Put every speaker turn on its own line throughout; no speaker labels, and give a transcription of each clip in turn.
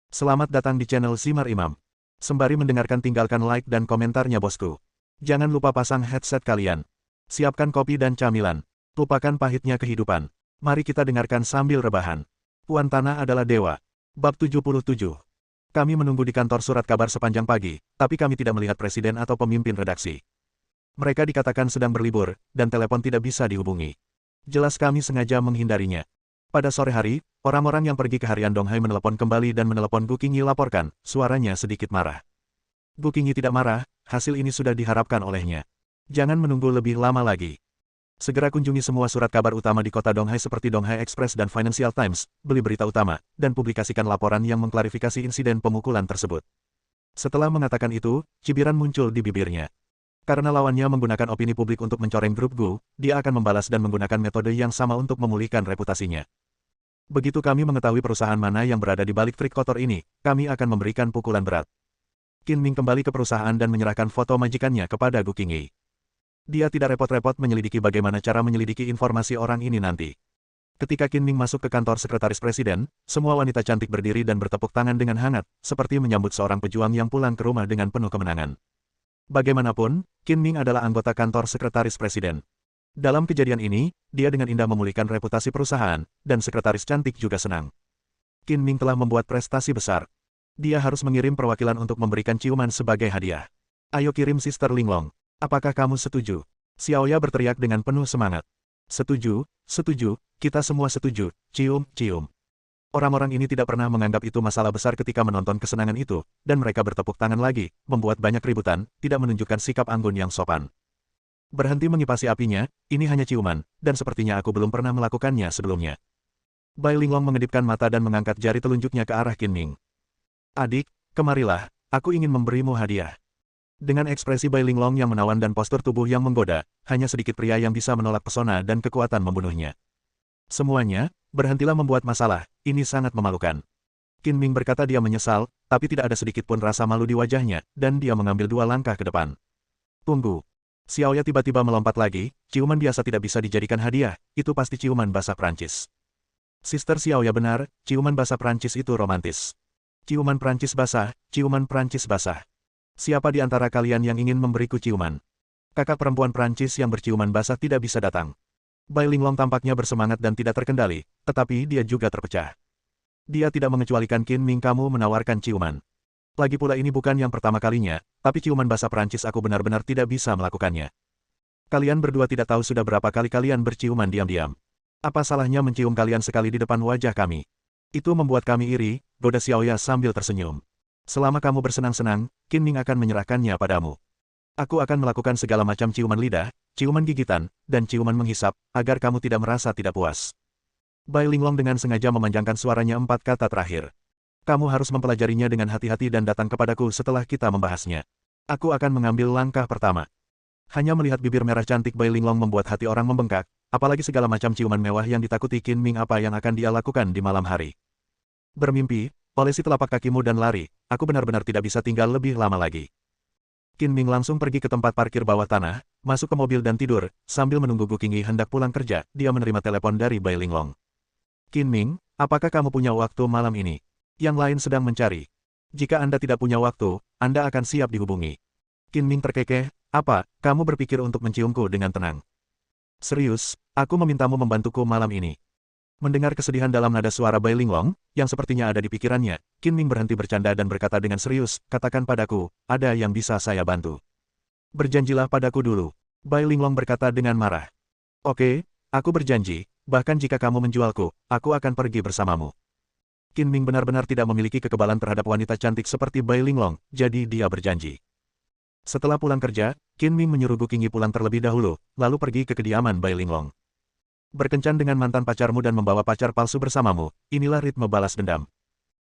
Selamat datang di channel Simar Imam. Sembari mendengarkan tinggalkan like dan komentarnya bosku. Jangan lupa pasang headset kalian. Siapkan kopi dan camilan. Lupakan pahitnya kehidupan. Mari kita dengarkan sambil rebahan. Puan Tanah adalah dewa. Bab 77. Kami menunggu di kantor surat kabar sepanjang pagi, tapi kami tidak melihat presiden atau pemimpin redaksi. Mereka dikatakan sedang berlibur, dan telepon tidak bisa dihubungi. Jelas kami sengaja menghindarinya. Pada sore hari, orang-orang yang pergi ke harian Donghai menelepon kembali dan menelepon Gu Qingyi laporkan, suaranya sedikit marah. Gu Qingyi tidak marah, hasil ini sudah diharapkan olehnya. Jangan menunggu lebih lama lagi. Segera kunjungi semua surat kabar utama di kota Donghai seperti Donghai Express dan Financial Times, beli berita utama, dan publikasikan laporan yang mengklarifikasi insiden pemukulan tersebut. Setelah mengatakan itu, cibiran muncul di bibirnya. Karena lawannya menggunakan opini publik untuk mencoreng grup Gu, dia akan membalas dan menggunakan metode yang sama untuk memulihkan reputasinya. Begitu kami mengetahui perusahaan mana yang berada di balik trik kotor ini, kami akan memberikan pukulan berat. Qin Ming kembali ke perusahaan dan menyerahkan foto majikannya kepada Gu Qingyi. Dia tidak repot-repot menyelidiki bagaimana cara menyelidiki informasi orang ini nanti. Ketika Qin Ming masuk ke kantor sekretaris presiden, semua wanita cantik berdiri dan bertepuk tangan dengan hangat, seperti menyambut seorang pejuang yang pulang ke rumah dengan penuh kemenangan. Bagaimanapun, Qin Ming adalah anggota kantor sekretaris presiden. Dalam kejadian ini, dia dengan indah memulihkan reputasi perusahaan, dan sekretaris cantik juga senang. Qin Ming telah membuat prestasi besar. Dia harus mengirim perwakilan untuk memberikan ciuman sebagai hadiah. Ayo kirim Sister Linglong. Apakah kamu setuju? Xiaoya berteriak dengan penuh semangat. Setuju, setuju, kita semua setuju, cium, cium. Orang-orang ini tidak pernah menganggap itu masalah besar ketika menonton kesenangan itu, dan mereka bertepuk tangan lagi, membuat banyak ributan, tidak menunjukkan sikap anggun yang sopan. Berhenti mengipasi apinya, ini hanya ciuman, dan sepertinya aku belum pernah melakukannya sebelumnya. Bai Linglong mengedipkan mata dan mengangkat jari telunjuknya ke arah Qin Ming. Adik, kemarilah, aku ingin memberimu hadiah. Dengan ekspresi Bai Linglong yang menawan dan postur tubuh yang menggoda, hanya sedikit pria yang bisa menolak pesona dan kekuatan membunuhnya. Semuanya, berhentilah membuat masalah, ini sangat memalukan. Qin Ming berkata dia menyesal, tapi tidak ada sedikit pun rasa malu di wajahnya, dan dia mengambil 2 langkah ke depan. Tunggu. Xiaoya tiba-tiba melompat lagi, ciuman biasa tidak bisa dijadikan hadiah, itu pasti ciuman bahasa Prancis. Sister Xiaoya benar, ciuman bahasa Prancis itu romantis. Ciuman Prancis basah, ciuman Prancis basah. Siapa di antara kalian yang ingin memberiku ciuman? Kakak perempuan Prancis yang berciuman basah tidak bisa datang. Bai Linglong tampaknya bersemangat dan tidak terkendali, tetapi dia juga terpecah. Dia tidak mengecualikan Qin Ming kamu menawarkan ciuman. Lagi pula ini bukan yang pertama kalinya, tapi ciuman bahasa Prancis aku benar-benar tidak bisa melakukannya. Kalian berdua tidak tahu sudah berapa kali kalian berciuman diam-diam. Apa salahnya mencium kalian sekali di depan wajah kami? Itu membuat kami iri, goda Xiaoya sambil tersenyum. Selama kamu bersenang-senang, Qin Ming akan menyerahkannya padamu. Aku akan melakukan segala macam ciuman lidah, ciuman gigitan, dan ciuman menghisap, agar kamu tidak merasa tidak puas. Bai Linglong dengan sengaja memanjangkan suaranya 4 kata terakhir. Kamu harus mempelajarinya dengan hati-hati dan datang kepadaku setelah kita membahasnya. Aku akan mengambil langkah pertama. Hanya melihat bibir merah cantik Bai Linglong membuat hati orang membengkak, apalagi segala macam ciuman mewah yang ditakuti Qin Ming apa yang akan dia lakukan di malam hari. Bermimpi, olesi telapak kakimu dan lari, aku benar-benar tidak bisa tinggal lebih lama lagi. Qin Ming langsung pergi ke tempat parkir bawah tanah, masuk ke mobil dan tidur, sambil menunggu Gu Qingyi hendak pulang kerja, dia menerima telepon dari Bai Linglong. Qin Ming, apakah kamu punya waktu malam ini? Yang lain sedang mencari. Jika Anda tidak punya waktu, Anda akan siap dihubungi. Qin Ming terkekeh, apa, kamu berpikir untuk menciumku dengan tenang? Serius, aku memintamu membantuku malam ini. Mendengar kesedihan dalam nada suara Bai Linglong, yang sepertinya ada di pikirannya, Qin Ming berhenti bercanda dan berkata dengan serius, katakan padaku, ada yang bisa saya bantu. Berjanjilah padaku dulu. Bai Linglong berkata dengan marah. Oke, aku berjanji, bahkan jika kamu menjualku, aku akan pergi bersamamu. Qin Ming benar-benar tidak memiliki kekebalan terhadap wanita cantik seperti Bai Linglong, jadi dia berjanji. Setelah pulang kerja, Qin Ming menyuruh Gu Qingyi pulang terlebih dahulu, lalu pergi ke kediaman Bai Linglong. Berkencan dengan mantan pacarmu dan membawa pacar palsu bersamamu, inilah ritme balas dendam.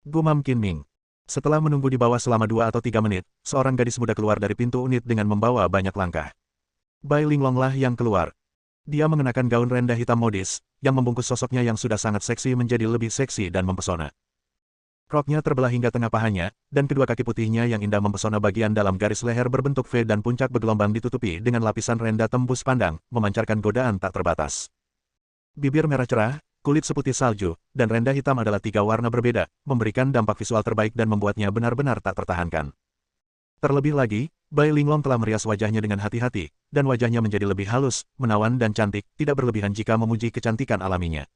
Gumam Qin Ming. Setelah menunggu di bawah selama 2 atau 3 menit, seorang gadis muda keluar dari pintu unit dengan membawa banyak langkah. Bai Linglong lah yang keluar. Dia mengenakan gaun rendah hitam modis, yang membungkus sosoknya yang sudah sangat seksi menjadi lebih seksi dan mempesona. Roknya terbelah hingga tengah pahanya, dan kedua kaki putihnya yang indah mempesona bagian dalam garis leher berbentuk V dan puncak bergelombang ditutupi dengan lapisan renda tembus pandang, memancarkan godaan tak terbatas. Bibir merah cerah, kulit seputih salju, dan renda hitam adalah tiga warna berbeda, memberikan dampak visual terbaik dan membuatnya benar-benar tak tertahankan. Terlebih lagi, Bai Linglong telah merias wajahnya dengan hati-hati, dan wajahnya menjadi lebih halus, menawan dan cantik, tidak berlebihan jika memuji kecantikan alaminya.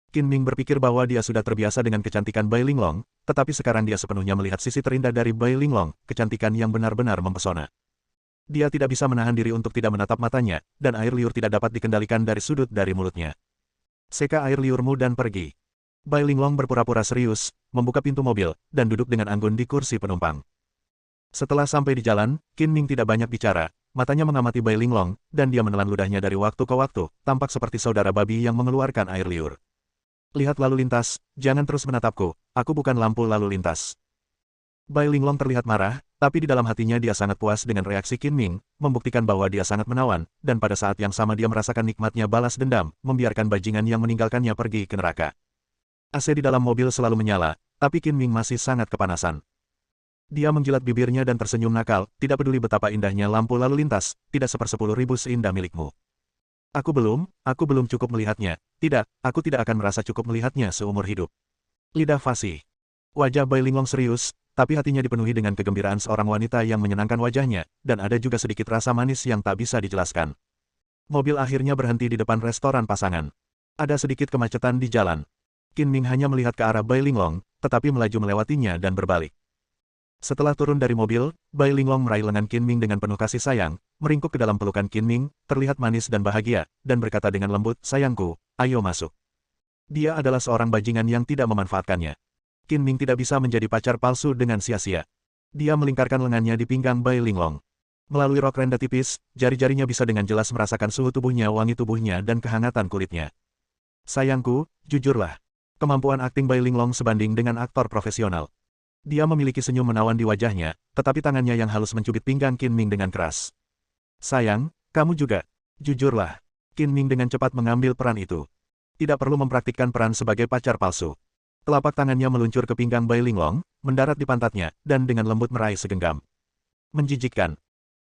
Qin Ming berpikir bahwa dia sudah terbiasa dengan kecantikan Bai Linglong, tetapi sekarang dia sepenuhnya melihat sisi terindah dari Bai Linglong, kecantikan yang benar-benar mempesona. Dia tidak bisa menahan diri untuk tidak menatap matanya, dan air liur tidak dapat dikendalikan dari sudut dari mulutnya. Seka air liurmu dan pergi. Bai Linglong berpura-pura serius, membuka pintu mobil, dan duduk dengan anggun di kursi penumpang. Setelah sampai di jalan, Qin Ming tidak banyak bicara, matanya mengamati Bai Linglong, dan dia menelan ludahnya dari waktu ke waktu, tampak seperti saudara babi yang mengeluarkan air liur. Lihat lalu lintas, jangan terus menatapku, aku bukan lampu lalu lintas. Bai Linglong terlihat marah, tapi di dalam hatinya dia sangat puas dengan reaksi Qin Ming, membuktikan bahwa dia sangat menawan, dan pada saat yang sama dia merasakan nikmatnya balas dendam, membiarkan bajingan yang meninggalkannya pergi ke neraka. AC di dalam mobil selalu menyala, tapi Qin Ming masih sangat kepanasan. Dia menjilat bibirnya dan tersenyum nakal, tidak peduli betapa indahnya lampu lalu lintas, tidak 1/10.000 seindah milikmu. Aku belum cukup melihatnya, tidak, aku tidak akan merasa cukup melihatnya seumur hidup. Lidah fasih. Wajah Bai Linglong serius, tapi hatinya dipenuhi dengan kegembiraan seorang wanita yang menyenangkan wajahnya, dan ada juga sedikit rasa manis yang tak bisa dijelaskan. Mobil akhirnya berhenti di depan restoran pasangan. Ada sedikit kemacetan di jalan. Qin Ming hanya melihat ke arah Bai Linglong, tetapi melaju melewatinya dan berbalik. Setelah turun dari mobil, Bai Linglong meraih lengan Qin Ming dengan penuh kasih sayang, meringkuk ke dalam pelukan Qin Ming, terlihat manis dan bahagia, dan berkata dengan lembut, "Sayangku, ayo masuk." Dia adalah seorang bajingan yang tidak memanfaatkannya. Qin Ming tidak bisa menjadi pacar palsu dengan sia-sia. Dia melingkarkan lengannya di pinggang Bai Linglong. Melalui rok renda tipis, jari-jarinya bisa dengan jelas merasakan suhu tubuhnya, wangi tubuhnya, dan kehangatan kulitnya. "Sayangku, jujurlah." Kemampuan akting Bai Linglong sebanding dengan aktor profesional. Dia memiliki senyum menawan di wajahnya, tetapi tangannya yang halus mencubit pinggang Qin Ming dengan keras. "Sayang, kamu juga. Jujurlah." Qin Ming dengan cepat mengambil peran itu. Tidak perlu mempraktikkan peran sebagai pacar palsu. Telapak tangannya meluncur ke pinggang Bai Linglong, mendarat di pantatnya, dan dengan lembut meraih segenggam. "Menjijikkan."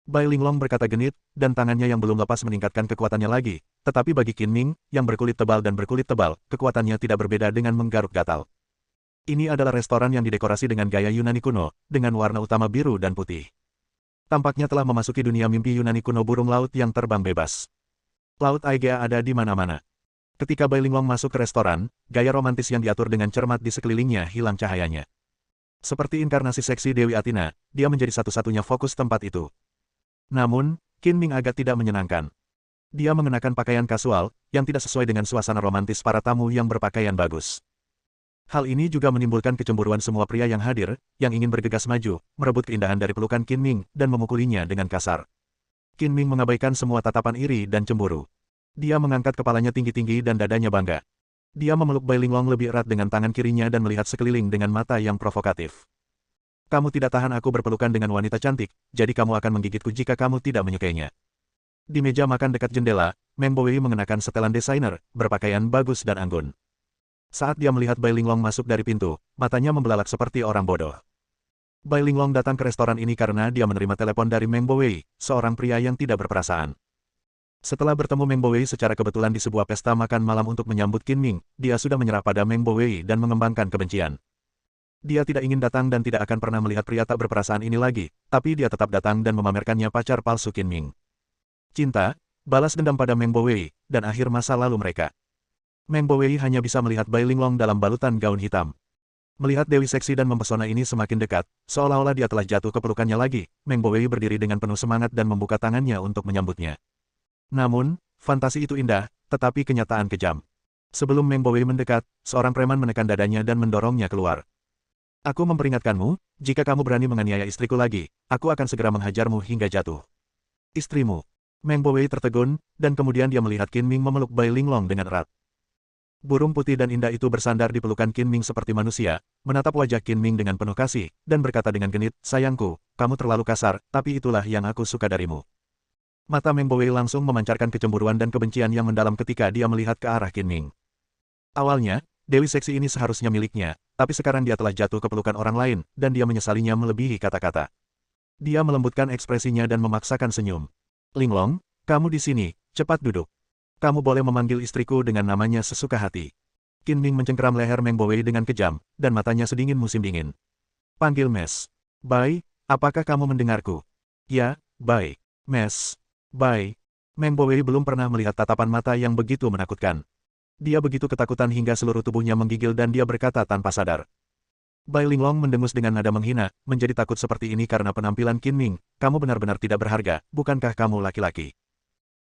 Bai Linglong berkata genit, dan tangannya yang belum lepas meningkatkan kekuatannya lagi, tetapi bagi Qin Ming, yang berkulit tebal dan berkulit tebal, kekuatannya tidak berbeda dengan menggaruk gatal. Ini adalah restoran yang didekorasi dengan gaya Yunani kuno, dengan warna utama biru dan putih. Tampaknya telah memasuki dunia mimpi Yunani kuno burung laut yang terbang bebas. Laut Aegea ada di mana-mana. Ketika Bai Linglong masuk ke restoran, gaya romantis yang diatur dengan cermat di sekelilingnya hilang cahayanya. Seperti inkarnasi seksi Dewi Athena, dia menjadi satu-satunya fokus tempat itu. Namun, Qin Ming agak tidak menyenangkan. Dia mengenakan pakaian kasual, yang tidak sesuai dengan suasana romantis para tamu yang berpakaian bagus. Hal ini juga menimbulkan kecemburuan semua pria yang hadir, yang ingin bergegas maju, merebut keindahan dari pelukan Qin Ming, dan memukulinya dengan kasar. Qin Ming mengabaikan semua tatapan iri dan cemburu. Dia mengangkat kepalanya tinggi-tinggi dan dadanya bangga. Dia memeluk Bai Linglong lebih erat dengan tangan kirinya dan melihat sekeliling dengan mata yang provokatif. "Kamu tidak tahan aku berpelukan dengan wanita cantik, jadi kamu akan menggigitku jika kamu tidak menyukainya." Di meja makan dekat jendela, Meng Bowei mengenakan setelan desainer, berpakaian bagus dan anggun. Saat dia melihat Bai Linglong masuk dari pintu, matanya membelalak seperti orang bodoh. Bai Linglong datang ke restoran ini karena dia menerima telepon dari Meng Bowei, seorang pria yang tidak berperasaan. Setelah bertemu Meng Bowei secara kebetulan di sebuah pesta makan malam untuk menyambut Qin Ming, dia sudah menyerah pada Meng Bowei dan mengembangkan kebencian. Dia tidak ingin datang dan tidak akan pernah melihat pria tak berperasaan ini lagi, tapi dia tetap datang dan memamerkannya pacar palsu Qin Ming. Cinta, balas dendam pada Meng Bowei, dan akhir masa lalu mereka. Meng Bowei hanya bisa melihat Bai Linglong dalam balutan gaun hitam. Melihat Dewi seksi dan mempesona ini semakin dekat, seolah-olah dia telah jatuh ke pelukannya lagi, Meng Bowei berdiri dengan penuh semangat dan membuka tangannya untuk menyambutnya. Namun, fantasi itu indah, tetapi kenyataan kejam. Sebelum Meng Bowei mendekat, seorang preman menekan dadanya dan mendorongnya keluar. "Aku memperingatkanmu, jika kamu berani menganiaya istriku lagi, aku akan segera menghajarmu hingga jatuh." "Istrimu?" Meng Bowei tertegun, dan kemudian dia melihat Qin Ming memeluk Bai Linglong dengan erat. Burung putih dan indah itu bersandar di pelukan Qin Ming seperti manusia, menatap wajah Qin Ming dengan penuh kasih, dan berkata dengan genit, "Sayangku, kamu terlalu kasar, tapi itulah yang aku suka darimu." Mata Meng Bowei langsung memancarkan kecemburuan dan kebencian yang mendalam ketika dia melihat ke arah Qin Ming. Awalnya, Dewi seksi ini seharusnya miliknya, tapi sekarang dia telah jatuh ke pelukan orang lain, dan dia menyesalinya melebihi kata-kata. Dia melembutkan ekspresinya dan memaksakan senyum. "Linglong, kamu di sini, cepat duduk. Kamu boleh memanggil istriku dengan namanya sesuka hati." Qin Ming mencengkeram leher Meng Bowei dengan kejam, dan matanya sedingin musim dingin. Panggil Mes. Bai, apakah kamu mendengarku? Ya, baik. Mes. Bai. Meng Bowei belum pernah melihat tatapan mata yang begitu menakutkan. Dia begitu ketakutan hingga seluruh tubuhnya menggigil dan dia berkata tanpa sadar. Bai Linglong mendengus dengan nada menghina, menjadi takut seperti ini karena penampilan Qin Ming, kamu benar-benar tidak berharga, bukankah kamu laki-laki?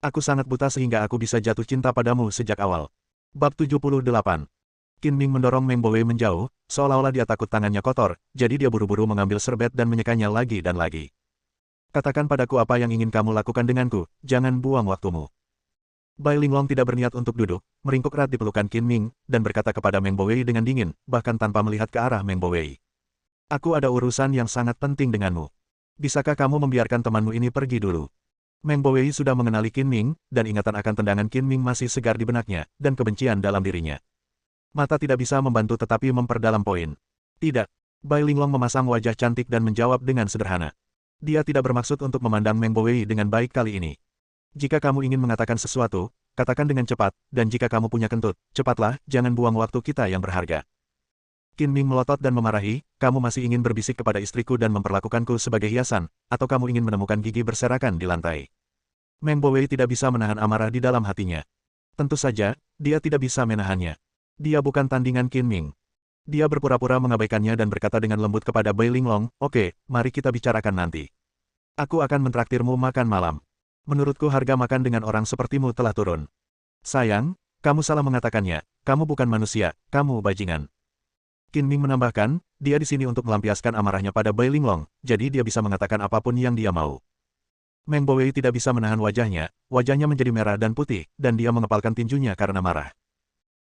Aku sangat buta sehingga aku bisa jatuh cinta padamu sejak awal. Bab 78. Qin Ming mendorong Meng Bowei menjauh, seolah-olah dia takut tangannya kotor, jadi dia buru-buru mengambil serbet dan menyekanya lagi dan lagi. Katakan padaku apa yang ingin kamu lakukan denganku, jangan buang waktumu. Bai Linglong tidak berniat untuk duduk, meringkuk erat di pelukan Qin Ming, dan berkata kepada Meng Bowei dengan dingin, bahkan tanpa melihat ke arah Meng Bowei. Aku ada urusan yang sangat penting denganmu. Bisakah kamu membiarkan temanmu ini pergi dulu? Meng Bowei sudah mengenali Qin Ming, dan ingatan akan tendangan Qin Ming masih segar di benaknya, dan kebencian dalam dirinya. Mata tidak bisa membantu tetapi memperdalam poin. Tidak. Bai Linglong memasang wajah cantik dan menjawab dengan sederhana. Dia tidak bermaksud untuk memandang Meng Bowei dengan baik kali ini. Jika kamu ingin mengatakan sesuatu, katakan dengan cepat, dan jika kamu punya kentut, cepatlah, jangan buang waktu kita yang berharga. Qin Ming melotot dan memarahi, kamu masih ingin berbisik kepada istriku dan memperlakukanku sebagai hiasan, atau kamu ingin menemukan gigi berserakan di lantai. Meng Bowei tidak bisa menahan amarah di dalam hatinya. Tentu saja, dia tidak bisa menahannya. Dia bukan tandingan Qin Ming. Dia berpura-pura mengabaikannya dan berkata dengan lembut kepada Bai Linglong, oke, mari kita bicarakan nanti. Aku akan mentraktirmu makan malam. Menurutku harga makan dengan orang sepertimu telah turun. Sayang, kamu salah mengatakannya, kamu bukan manusia, kamu bajingan. Qin Ming menambahkan, dia di sini untuk melampiaskan amarahnya pada Bai Linglong, jadi dia bisa mengatakan apapun yang dia mau. Meng Bowei tidak bisa menahan wajahnya menjadi merah dan putih, dan dia mengepalkan tinjunya karena marah.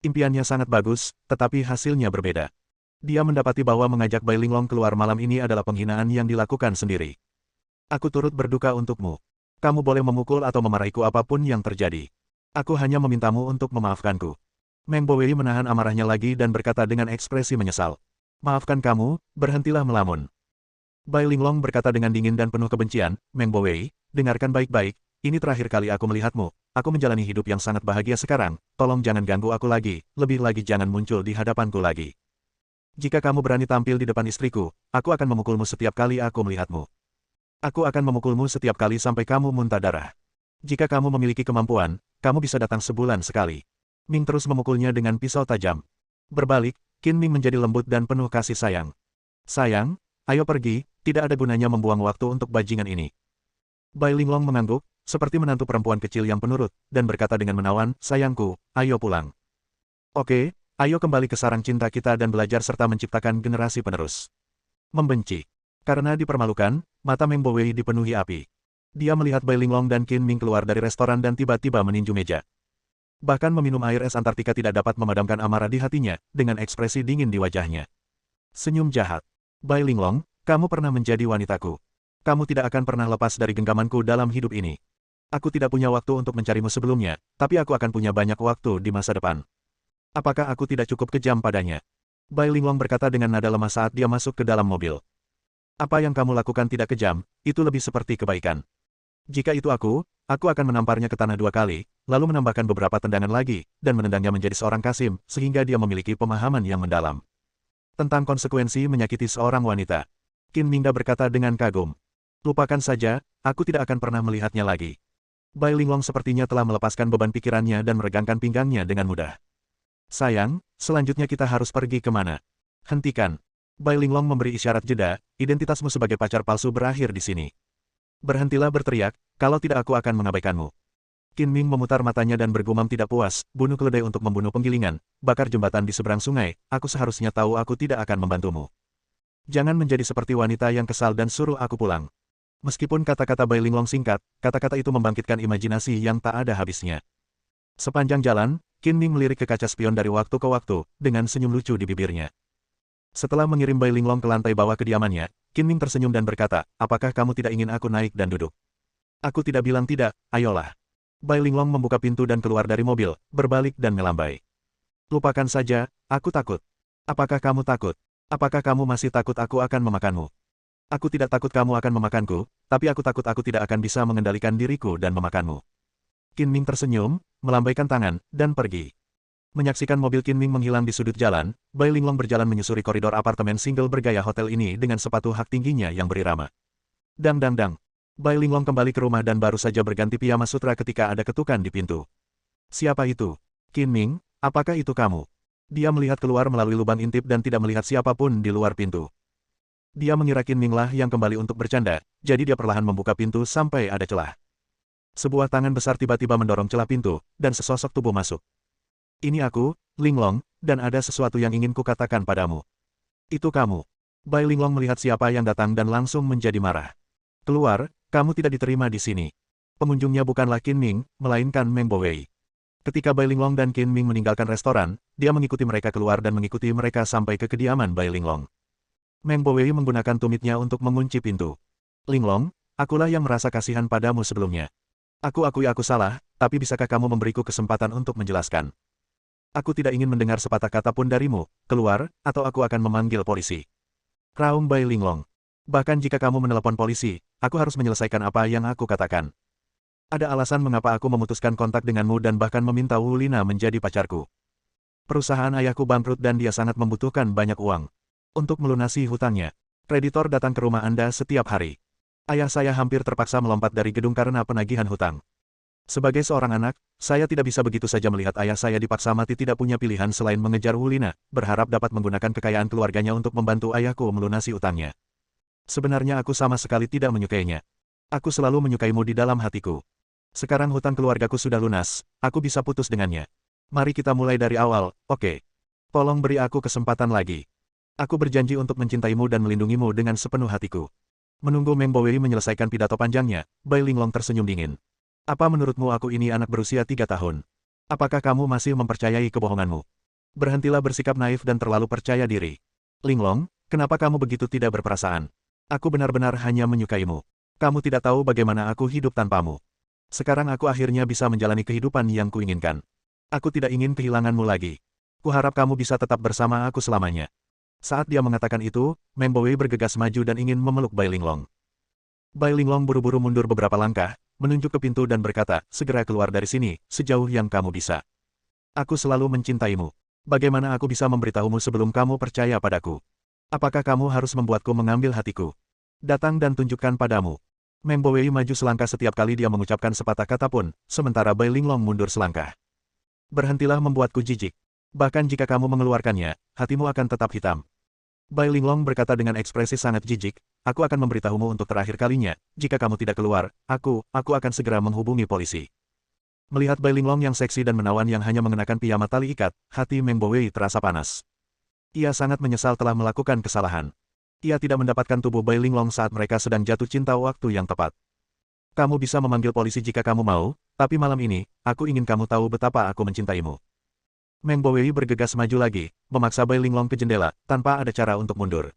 Impiannya sangat bagus, tetapi hasilnya berbeda. Dia mendapati bahwa mengajak Bai Linglong keluar malam ini adalah penghinaan yang dilakukan sendiri. Aku turut berduka untukmu. Kamu boleh memukul atau memarahiku apapun yang terjadi. Aku hanya memintamu untuk memaafkanku. Meng Bowei menahan amarahnya lagi dan berkata dengan ekspresi menyesal. Maafkan kamu, berhentilah melamun. Bai Linglong berkata dengan dingin dan penuh kebencian, Meng Bowei, dengarkan baik-baik, ini terakhir kali aku melihatmu. Aku menjalani hidup yang sangat bahagia sekarang, tolong jangan ganggu aku lagi, lebih lagi jangan muncul di hadapanku lagi. Jika kamu berani tampil di depan istriku, aku akan memukulmu setiap kali aku melihatmu. Aku akan memukulmu setiap kali sampai kamu muntah darah. Jika kamu memiliki kemampuan, kamu bisa datang sebulan sekali. Ming terus memukulnya dengan pisau tajam. Berbalik, Qin Ming menjadi lembut dan penuh kasih sayang. Sayang, ayo pergi, tidak ada gunanya membuang waktu untuk bajingan ini. Bai Linglong mengangguk, seperti menantu perempuan kecil yang penurut, dan berkata dengan menawan, sayangku, ayo pulang. Oke, ayo kembali ke sarang cinta kita dan belajar serta menciptakan generasi penerus. Membenci. Karena dipermalukan, mata Meng Bowei dipenuhi api. Dia melihat Bai Linglong dan Qin Ming keluar dari restoran dan tiba-tiba meninju meja. Bahkan meminum air es Antartika tidak dapat memadamkan amarah di hatinya, dengan ekspresi dingin di wajahnya. Senyum jahat. Bai Linglong, kamu pernah menjadi wanitaku. Kamu tidak akan pernah lepas dari genggamanku dalam hidup ini. Aku tidak punya waktu untuk mencarimu sebelumnya, tapi aku akan punya banyak waktu di masa depan. Apakah aku tidak cukup kejam padanya? Bai Linglong berkata dengan nada lemah saat dia masuk ke dalam mobil. Apa yang kamu lakukan tidak kejam, itu lebih seperti kebaikan. Jika itu aku akan menamparnya ke tanah 2 kali, lalu menambahkan beberapa tendangan lagi, dan menendangnya menjadi seorang kasim, sehingga dia memiliki pemahaman yang mendalam. Tentang konsekuensi menyakiti seorang wanita. Qin Mingda berkata dengan kagum. Lupakan saja, aku tidak akan pernah melihatnya lagi. Bai Linglong sepertinya telah melepaskan beban pikirannya dan meregangkan pinggangnya dengan mudah. Sayang, selanjutnya kita harus pergi kemana? Hentikan. Bai Linglong memberi isyarat jeda, identitasmu sebagai pacar palsu berakhir di sini. Berhentilah berteriak, kalau tidak aku akan mengabaikanmu. Qin Ming memutar matanya dan bergumam tidak puas, bunuh keledai untuk membunuh penggilingan, bakar jembatan di seberang sungai, aku seharusnya tahu aku tidak akan membantumu. Jangan menjadi seperti wanita yang kesal dan suruh aku pulang. Meskipun kata-kata Bai Linglong singkat, kata-kata itu membangkitkan imajinasi yang tak ada habisnya. Sepanjang jalan, Qin Ming melirik ke kaca spion dari waktu ke waktu, dengan senyum lucu di bibirnya. Setelah mengirim Bai Linglong ke lantai bawah kediamannya, Qin Ming tersenyum dan berkata, apakah kamu tidak ingin aku naik dan duduk? Aku tidak bilang tidak, ayolah. Bai Linglong membuka pintu dan keluar dari mobil, berbalik dan melambai. Lupakan saja, aku takut. Apakah kamu takut? Apakah kamu masih takut aku akan memakanmu? Aku tidak takut kamu akan memakanku, tapi aku takut aku tidak akan bisa mengendalikan diriku dan memakanmu. Qin Ming tersenyum, melambaikan tangan, dan pergi. Menyaksikan mobil Qin Ming menghilang di sudut jalan, Bai Linglong berjalan menyusuri koridor apartemen single bergaya hotel ini dengan sepatu hak tingginya yang berirama. Dang dang dang. Bai Linglong kembali ke rumah dan baru saja berganti piyama sutra ketika ada ketukan di pintu. Siapa itu? Qin Ming, apakah itu kamu? Dia melihat keluar melalui lubang intip dan tidak melihat siapapun di luar pintu. Dia mengira Qin Ming lah yang kembali untuk bercanda, jadi dia perlahan membuka pintu sampai ada celah. Sebuah tangan besar tiba-tiba mendorong celah pintu, dan sesosok tubuh masuk. Ini aku, Linglong, dan ada sesuatu yang ingin kukatakan padamu. Itu kamu. Bai Linglong melihat siapa yang datang dan langsung menjadi marah. Keluar, kamu tidak diterima di sini. Pengunjungnya bukanlah Qin Ming, melainkan Meng Bowei. Ketika Bai Linglong dan Qin Ming meninggalkan restoran, dia mengikuti mereka keluar dan mengikuti mereka sampai ke kediaman Bai Linglong. Meng Bowei menggunakan tumitnya untuk mengunci pintu. Linglong, akulah yang merasa kasihan padamu sebelumnya. Aku akui aku salah, tapi bisakah kamu memberiku kesempatan untuk menjelaskan? Aku tidak ingin mendengar sepatah kata pun darimu, keluar, atau aku akan memanggil polisi. Raung Bai Linglong. Bahkan jika kamu menelepon polisi, aku harus menyelesaikan apa yang aku katakan. Ada alasan mengapa aku memutuskan kontak denganmu dan bahkan meminta Wu Lina menjadi pacarku. Perusahaan ayahku bangkrut dan dia sangat membutuhkan banyak uang. Untuk melunasi hutangnya, kreditor datang ke rumah Anda setiap hari. Ayah saya hampir terpaksa melompat dari gedung karena penagihan hutang. Sebagai seorang anak, saya tidak bisa begitu saja melihat ayah saya dipaksa mati tidak punya pilihan selain mengejar Wu Lina, berharap dapat menggunakan kekayaan keluarganya untuk membantu ayahku melunasi utangnya. Sebenarnya aku sama sekali tidak menyukainya. Aku selalu menyukaimu di dalam hatiku. Sekarang hutang keluargaku sudah lunas, aku bisa putus dengannya. Mari kita mulai dari awal, oke? Tolong beri aku kesempatan lagi. Aku berjanji untuk mencintaimu dan melindungimu dengan sepenuh hatiku. Menunggu Meng Bowei menyelesaikan pidato panjangnya, Bai Linglong tersenyum dingin. Apa menurutmu aku ini anak berusia 3 tahun? Apakah kamu masih mempercayai kebohonganmu? Berhentilah bersikap naif dan terlalu percaya diri. Linglong, kenapa kamu begitu tidak berperasaan? Aku benar-benar hanya menyukaimu. Kamu tidak tahu bagaimana aku hidup tanpamu. Sekarang aku akhirnya bisa menjalani kehidupan yang kuinginkan. Aku tidak ingin kehilanganmu lagi. Kuharap kamu bisa tetap bersama aku selamanya. Saat dia mengatakan itu, Meng Bowei bergegas maju dan ingin memeluk Bai Linglong. Bai Linglong buru-buru mundur beberapa langkah, menunjuk ke pintu dan berkata, segera keluar dari sini, sejauh yang kamu bisa. Aku selalu mencintaimu. Bagaimana aku bisa memberitahumu sebelum kamu percaya padaku? Apakah kamu harus membuatku mengambil hatiku? Datang dan tunjukkan padamu. Meng Bowei maju selangkah setiap kali dia mengucapkan sepatah kata pun, sementara Bai Linglong mundur selangkah. Berhentilah membuatku jijik. Bahkan jika kamu mengeluarkannya, hatimu akan tetap hitam. Bai Linglong berkata dengan ekspresi sangat jijik, aku akan memberitahumu untuk terakhir kalinya, jika kamu tidak keluar, aku akan segera menghubungi polisi. Melihat Bai Linglong yang seksi dan menawan yang hanya mengenakan piyama tali ikat, hati Meng Bowei terasa panas. Ia sangat menyesal telah melakukan kesalahan. Ia tidak mendapatkan tubuh Bai Linglong saat mereka sedang jatuh cinta waktu yang tepat. Kamu bisa memanggil polisi jika kamu mau, tapi malam ini, aku ingin kamu tahu betapa aku mencintaimu. Meng Bowei bergegas maju lagi, memaksa Bai Linglong ke jendela, tanpa ada cara untuk mundur.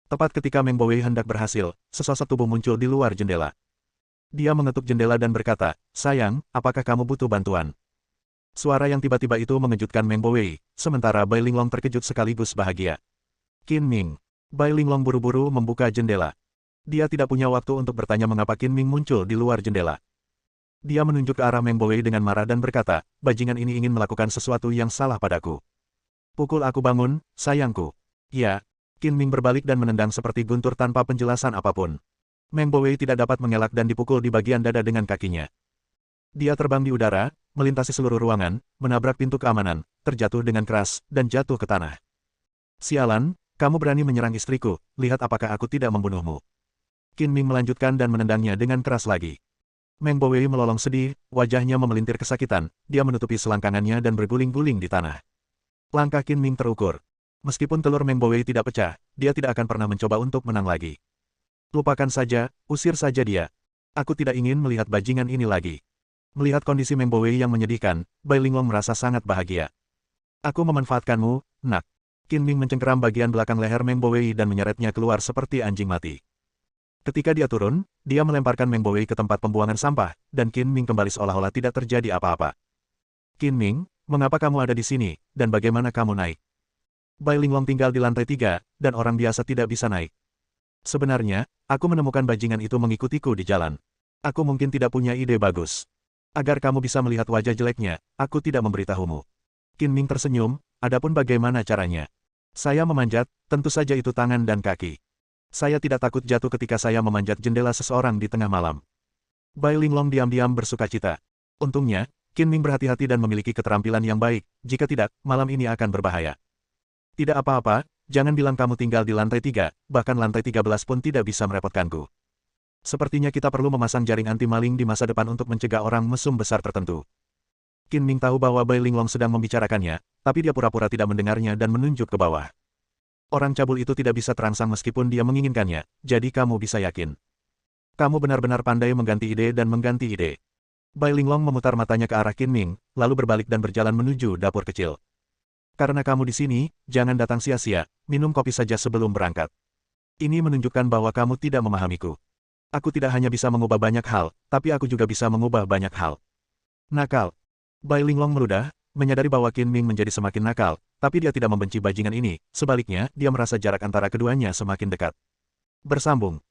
Tepat ketika Meng Bowei hendak berhasil, sesosok tubuh muncul di luar jendela. Dia mengetuk jendela dan berkata, sayang, apakah kamu butuh bantuan? Suara yang tiba-tiba itu mengejutkan Meng Bowei, sementara Bai Linglong terkejut sekaligus bahagia. Qin Ming. Bai Linglong buru-buru membuka jendela. Dia tidak punya waktu untuk bertanya mengapa Qin Ming muncul di luar jendela. Dia menunjuk ke arah Meng Bowei dengan marah dan berkata, bajingan ini ingin melakukan sesuatu yang salah padaku. Pukul aku bangun, sayangku. Ya. Qin Ming berbalik dan menendang seperti guntur tanpa penjelasan apapun. Meng Bowei tidak dapat mengelak dan dipukul di bagian dada dengan kakinya. Dia terbang di udara, melintasi seluruh ruangan, menabrak pintu keamanan, terjatuh dengan keras, dan jatuh ke tanah. Sialan, kamu berani menyerang istriku, lihat apakah aku tidak membunuhmu. Qin Ming melanjutkan dan menendangnya dengan keras lagi. Meng Bowei melolong sedih, wajahnya memelintir kesakitan, dia menutupi selangkangannya dan berguling-guling di tanah. Langkah Qin Ming terukur. Meskipun telur Meng Bowei tidak pecah, dia tidak akan pernah mencoba untuk menang lagi. Lupakan saja, usir saja dia. Aku tidak ingin melihat bajingan ini lagi. Melihat kondisi Meng Bowei yang menyedihkan, Bai Linglong merasa sangat bahagia. Aku memanfaatkanmu, nak. Qin Ming mencengkeram bagian belakang leher Meng Bowei dan menyeretnya keluar seperti anjing mati. Ketika dia turun, dia melemparkan Meng Bowei ke tempat pembuangan sampah, dan Qin Ming kembali seolah-olah tidak terjadi apa-apa. Qin Ming, mengapa kamu ada di sini, dan bagaimana kamu naik? Bai Linglong tinggal di lantai 3, dan orang biasa tidak bisa naik. Sebenarnya, aku menemukan bajingan itu mengikutiku di jalan. Aku mungkin tidak punya ide bagus. Agar kamu bisa melihat wajah jeleknya, aku tidak memberitahumu. Qin Ming tersenyum, adapun bagaimana caranya? Saya memanjat, tentu saja itu tangan dan kaki. Saya tidak takut jatuh ketika saya memanjat jendela seseorang di tengah malam. Bai Linglong diam-diam bersukacita. Untungnya, Qin Ming berhati-hati dan memiliki keterampilan yang baik, jika tidak, malam ini akan berbahaya. Tidak apa-apa, jangan bilang kamu tinggal di lantai 3, bahkan lantai 13 pun tidak bisa merepotkanku. Sepertinya kita perlu memasang jaring anti maling di masa depan untuk mencegah orang mesum besar tertentu. Qin Ming tahu bahwa Bai Linglong sedang membicarakannya, tapi dia pura-pura tidak mendengarnya dan menunjuk ke bawah. Orang cabul itu tidak bisa terangsang meskipun dia menginginkannya, jadi kamu bisa yakin. Kamu benar-benar pandai mengganti ide dan mengganti ide. Bai Linglong memutar matanya ke arah Qin Ming, lalu berbalik dan berjalan menuju dapur kecil. Karena kamu di sini, jangan datang sia-sia, minum kopi saja sebelum berangkat. Ini menunjukkan bahwa kamu tidak memahamiku. Aku tidak hanya bisa mengubah banyak hal, tapi aku juga bisa mengubah banyak hal. Nakal. Bai Linglong meludah, menyadari bahwa Qin Ming menjadi semakin nakal, tapi dia tidak membenci bajingan ini, sebaliknya, dia merasa jarak antara keduanya semakin dekat. Bersambung.